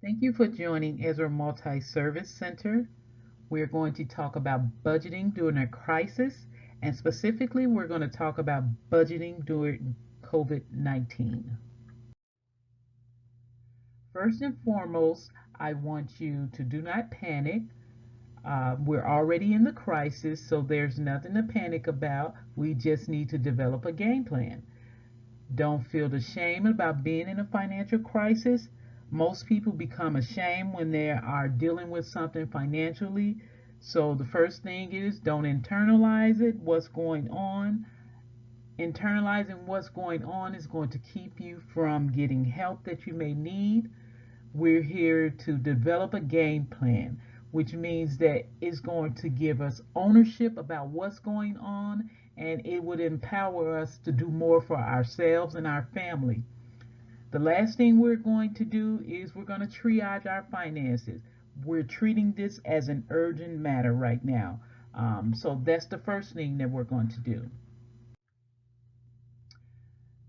Thank you for joining EZRA Multi-Service Center. We're going to talk about budgeting during a crisis, and specifically, we're going to talk about budgeting during COVID-19. First and foremost, I want you to do not panic. We're already in the crisis, so there's nothing to panic about. We just need to develop a game plan. Don't feel the shame about being in a financial crisis. Most people become ashamed when they are dealing with something financially. So the first thing is don't internalize it, what's going on. Internalizing what's going on is going to keep you from getting help that you may need. We're here to develop a game plan, which means that it's going to give us ownership about what's going on, and it would empower us to do more for ourselves and our family. The last thing we're going to do is we're going to triage our finances. We're treating this as an urgent matter right now. So that's the first thing that we're going to do.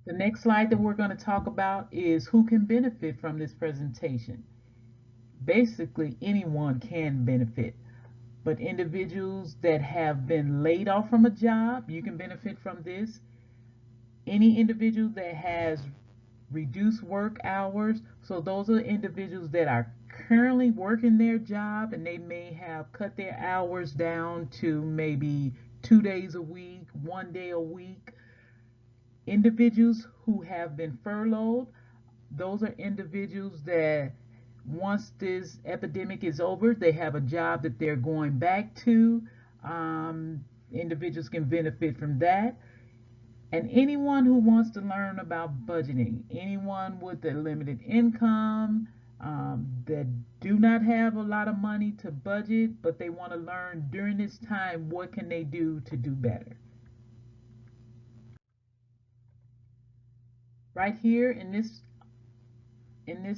The next slide that we're going to talk about is who can benefit from this presentation. Basically, anyone can benefit, but individuals that have been laid off from a job, you can benefit from this. Any individual that has reduced work hours, so those are individuals that are currently working their job and they may have cut their hours down to maybe 2 days a week, 1 day a week. Individuals who have been furloughed, those are individuals that once this epidemic is over, they have a job that they're going back to. Individuals can benefit from that. And anyone who wants to learn about budgeting, anyone with a limited income, that do not have a lot of money to budget, but they want to learn during this time what can they do to do better. Right here in this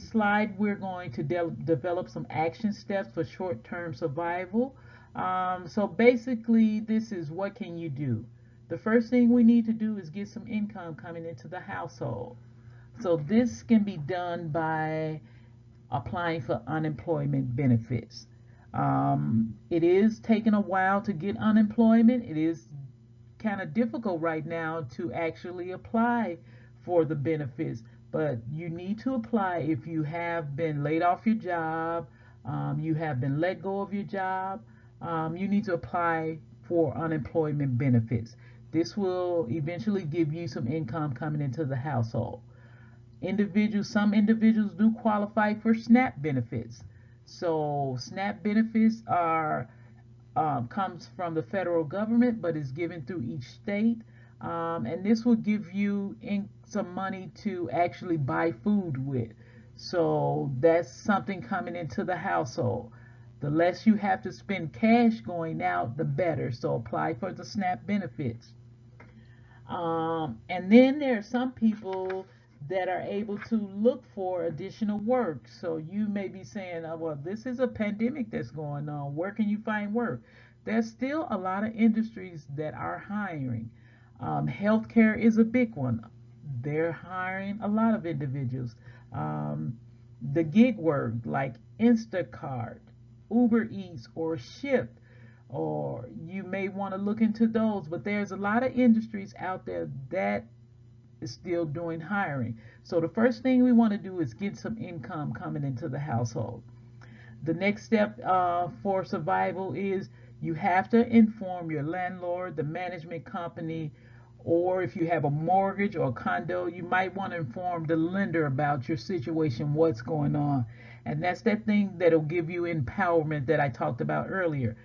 slide, we're going to develop some action steps for short-term survival. So basically, this is what can you do? The first thing we need to do is get some income coming into the household. So this can be done by applying for unemployment benefits. It is taking a while to get unemployment. It is kind of difficult right now to actually apply for the benefits, but you need to apply if you have been laid off your job, you have been let go of your job, you need to apply for unemployment benefits. This will eventually give you some income coming into the household. Some individuals do qualify for SNAP benefits. So SNAP benefits are comes from the federal government, but is given through each state. And this will give you some money to actually buy food with. So that's something coming into the household. The less you have to spend cash going out, the better. So apply for the SNAP benefits. And then there are some people that are able to look for additional work. So you may be saying, oh, well, this is a pandemic that's going on. Where can you find work? There's still a lot of industries that are hiring. Healthcare is a big one. They're hiring a lot of individuals. Um, the gig work like Instacart, Uber Eats, or Shift, or you may want to look into those, but there's a lot of industries out there that is still doing hiring. So the first thing we want to do is get some income coming into the household. The next step for survival is you have to inform your landlord, the management company, or if you have a mortgage or a condo, you might want to inform the lender about your situation, what's going on. And that's that thing that'll give you empowerment that I talked about earlier.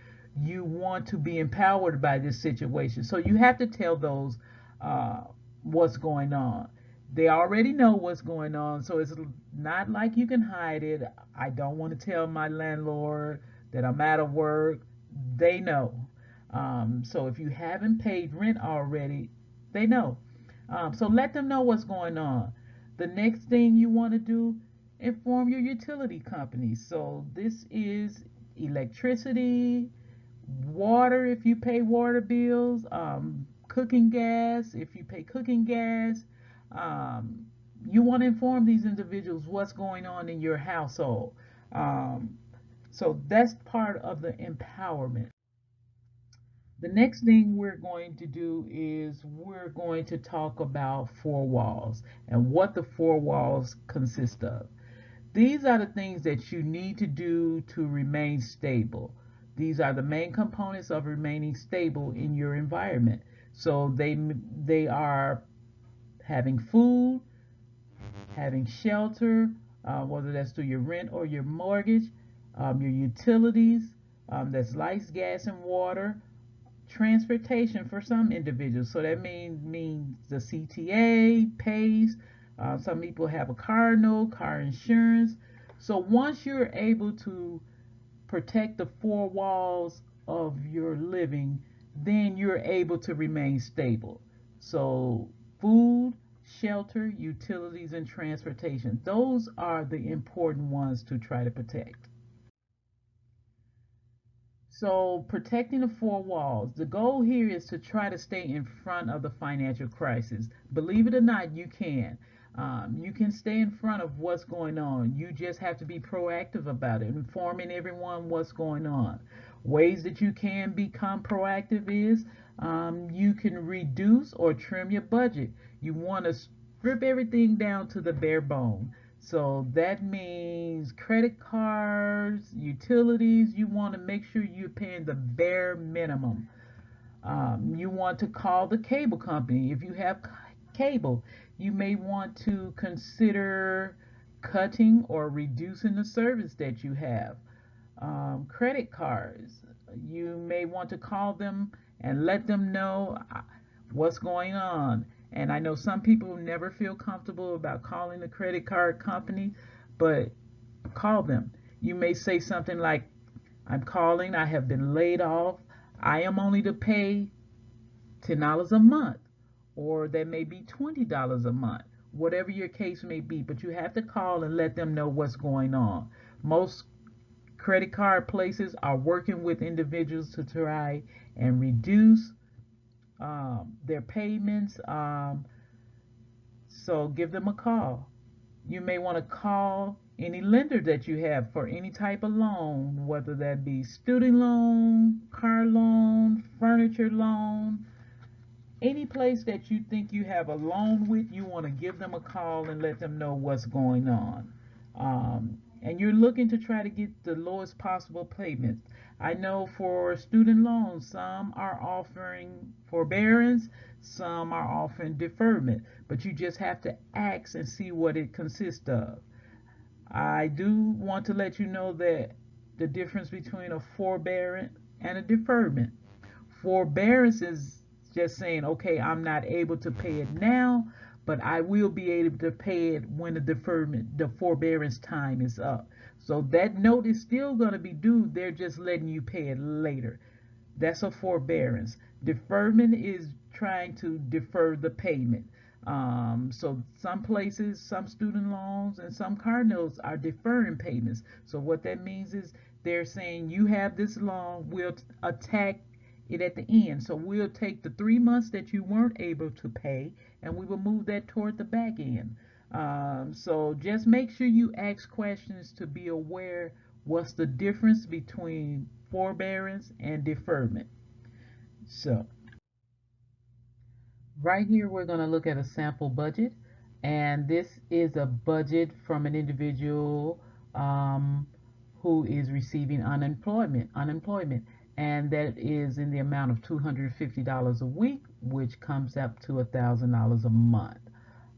You want to be empowered by this situation. So you have to tell those uh, what's going on. They already know what's going on, so it's not like you can hide it. I don't want to tell my landlord that I'm out of work. They know. So if you haven't paid rent already, they know. So let them know what's going on. The next thing you want to do, inform your utility company. So this is electricity, water if you pay water bills, cooking gas if you pay cooking gas, um, you want to inform these individuals what's going on in your household. Um, so that's part of the empowerment. The next thing we're going to do is we're going to talk about four walls and what the four walls consist of. These are the things that you need to do to remain stable. These are the main components of remaining stable in your environment. So they are having food, having shelter, whether that's through your rent or your mortgage, your utilities, that's lights, gas, and water, transportation for some individuals. So that means the CTA, PACE. Some people have a car note, car insurance. So once you're able to protect the four walls of your living, then you're able to remain stable. So food, shelter, utilities, and transportation. Those are the important ones to try to protect. So, protecting the four walls. The goal here is to try to stay in front of the financial crisis. Believe it or not, you can. You can stay in front of what's going on. You just have to be proactive about it, informing everyone what's going on. Ways that you can become proactive is you can reduce or trim your budget. You want to strip everything down to the bare bone. So that means credit cards, utilities, you want to make sure you're paying the bare minimum. You want to call the cable company. If you have cable, you may want to consider cutting or reducing the service that you have. Credit cards, you may want to call them and let them know what's going on. And I know some people never feel comfortable about calling the credit card company, but call them. You may say something like, I'm calling, I have been laid off. I am only to pay $10 a month, or that may be $20 a month, whatever your case may be. But you have to call and let them know what's going on. Most credit card places are working with individuals to try and reduce their payments. So give them a call. You may want to call any lender that you have for any type of loan, whether that be student loan, car loan, furniture loan, any place that you think you have a loan with, you want to give them a call and let them know what's going on. And you're looking to try to get the lowest possible payment. I know for student loans, some are offering forbearance, some are offering deferment, but you just have to ask and see what it consists of. I do want to let you know that the difference between a forbearance and a deferment. Forbearance is just saying, okay, I'm not able to pay it now, but I will be able to pay it when the forbearance time is up. So that note is still going to be due. They're just letting you pay it later. That's a forbearance. Deferment is trying to defer the payment. So some places, some student loans and some car notes are deferring payments. So what that means is they're saying you have this loan, we'll attack it at the end. So we'll take the 3 months that you weren't able to pay and we will move that toward the back end. So just make sure you ask questions to be aware what's the difference between forbearance and deferment. So right here we're going to look at a sample budget, and this is a budget from an individual um, who is receiving unemployment, and that is in the amount of $250 a week, which comes up to $1,000 a month.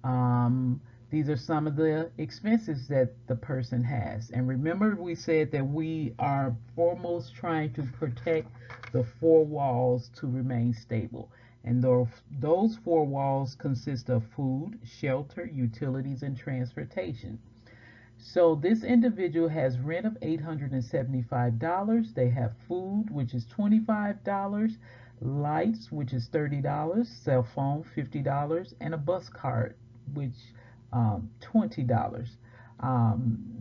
um, these are some of the expenses that the person has. And remember, we said that we are foremost trying to protect the four walls to remain stable. And those four walls consist of food, shelter, utilities, and transportation. So this individual has rent of $875. They have food, which is $25, lights, which is $30, cell phone, $50, and a bus card, which $20.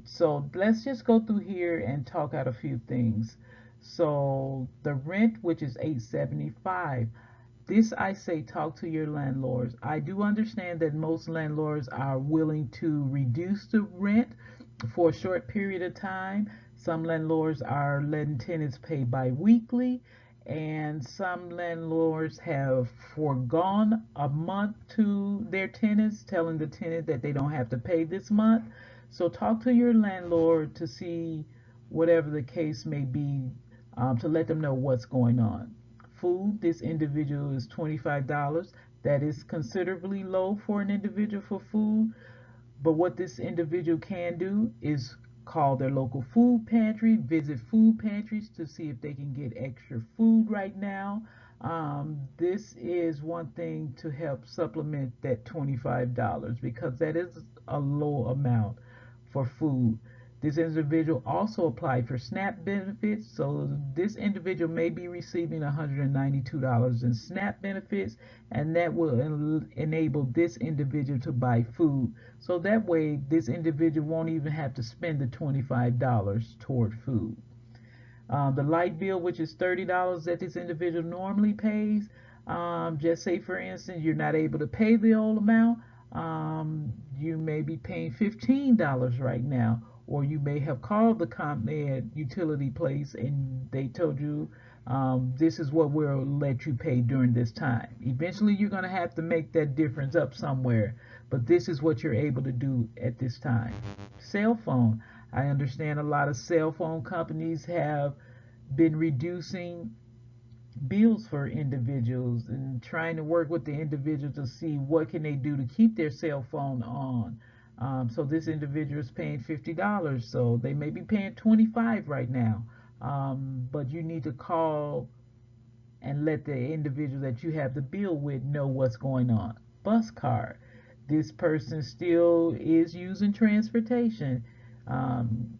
So let's just go through here and talk out a few things. So the rent, which is $875. This I say, talk to your landlords. I do understand that most landlords are willing to reduce the rent for a short period of time. Some landlords are letting tenants pay bi-weekly, and some landlords have foregone a month to their tenants, telling the tenant that they don't have to pay this month. So talk to your landlord to see whatever the case may be, to let them know what's going on. Food, this individual is $25. That is considerably low for an individual for food. But what this individual can do is call their local food pantry, visit food pantries to see if they can get extra food right now. This is one thing to help supplement that $25 because that is a low amount for food. This individual also applied for SNAP benefits, so this individual may be receiving $192 in SNAP benefits, and that will enable this individual to buy food. So that way, this individual won't even have to spend the $25 toward food. The light bill, which is $30 that this individual normally pays, just say for instance you're not able to pay the old amount, you may be paying $15 right now, or you may have called the ComEd utility place and they told you, this is what we'll let you pay during this time. Eventually you're going to have to make that difference up somewhere, but this is what you're able to do at this time. Cell phone, I understand a lot of cell phone companies have been reducing bills for individuals and trying to work with the individual to see what can they do to keep their cell phone on. So this individual is paying $50, so they may be paying 25 right now. But you need to call and let the individual that you have the bill with know what's going on. Bus card. This person still is using transportation. Um,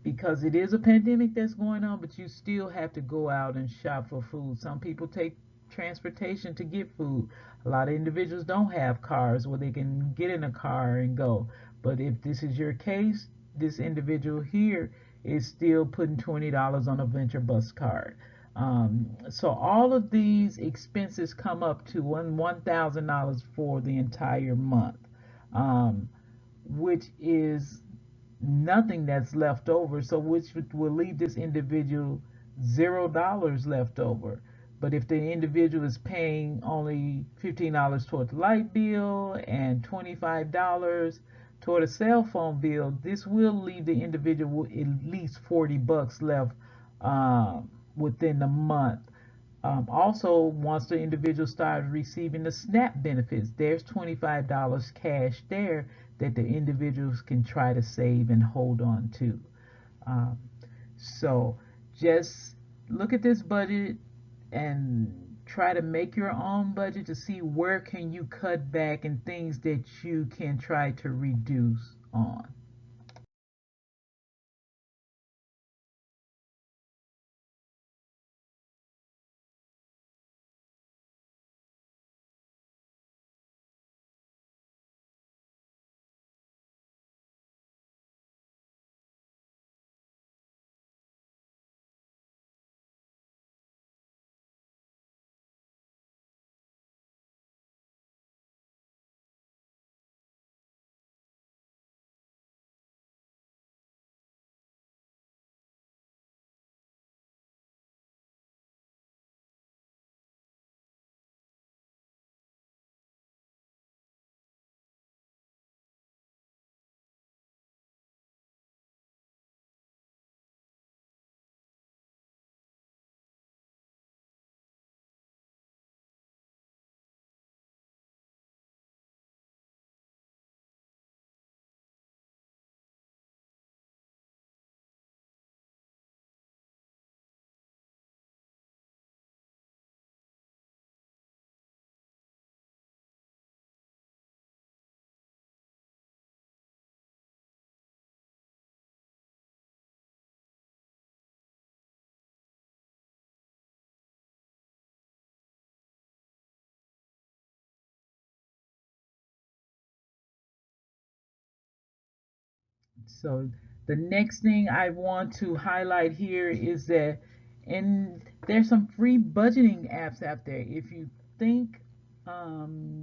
because it is a pandemic that's going on, but you still have to go out and shop for food. Some people take transportation to get food. A lot of individuals don't have cars where they can get in a car and go. But if this is your case, this individual here is still putting $20 on a venture bus card. So all of these expenses come up to $1,000 for the entire month, um, which is nothing that's left over, so which will leave this individual $0 left over. But if the individual is paying only $15 toward the light bill and $25 toward a cell phone bill, this will leave the individual with at least $40 left, within the month. Also, once the individual starts receiving the SNAP benefits, there's $25 cash there that the individuals can try to save and hold on to. Um, so just look at this budget and try to make your own budget to see where can you cut back and things that you can try to reduce on. So the next thing I want to highlight here is that, and there's some free budgeting apps out there. If you think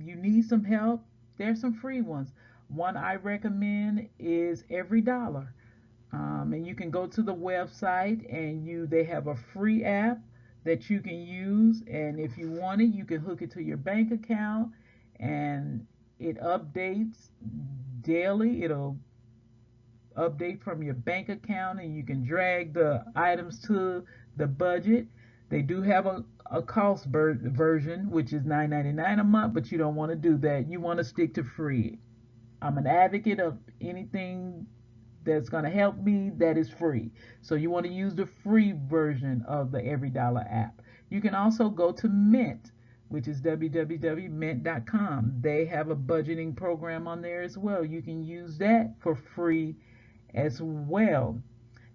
you need some help, there's some free ones. One I recommend is Every Dollar. And you can go to the website and they have a free app that you can use, and if you want it you can hook it to your bank account, and it updates daily. It'll update from your bank account and you can drag the items to the budget. They do have a cost version, which is $9.99 a month, but you don't want to do that. You want to stick to free. I'm an advocate of anything that's going to help me that is free. So you want to use the free version of the Every Dollar app. You can also go to Mint, which is www.mint.com. They have a budgeting program on there as well. You can use that for free as well.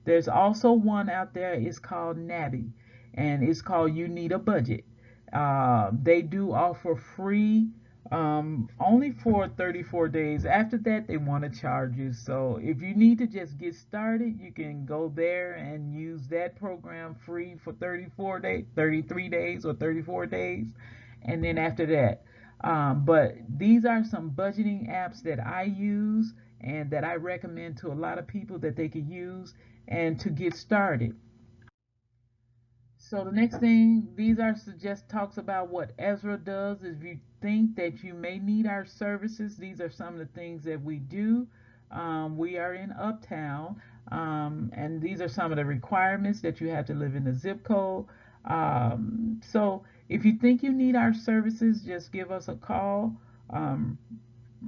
There's also one out there, it's called Nabby, and it's called You Need a Budget. They do offer free only for 34 days. After that, they want to charge you. So if you need to just get started, you can go there and use that program free for 34 days, 33 days, or 34 days. And then after that, but these are some budgeting apps that I use and that I recommend to a lot of people that they could use and to get started. So the next thing, these are just talks about what EZRA does. If you think that you may need our services, these are some of the things that we do. We are in Uptown, and these are some of the requirements that you have to live in the zip code. So if you think you need our services, just give us a call. Um,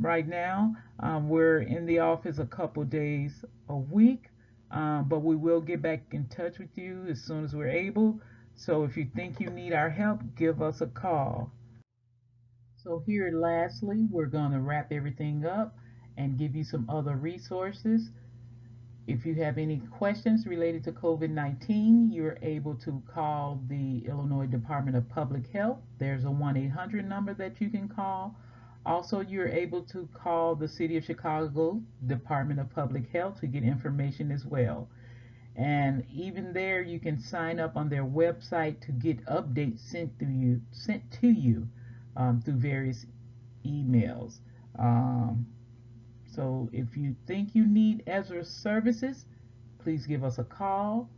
right now. We're in the office a couple days a week, but we will get back in touch with you as soon as we're able. So if you think you need our help, give us a call. So here lastly, we're going to wrap everything up and give you some other resources. If you have any questions related to COVID-19, you're able to call the Illinois Department of Public Health. There's a 1-800 number that you can call. Also, you're able to call the City of Chicago Department of Public Health to get information as well. And even there, you can sign up on their website to get updates sent to you through various emails. Um, so if you think you need EZRA services, please give us a call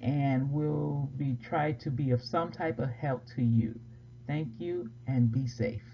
and we'll be try to be of some type of help to you. Thank you and be safe.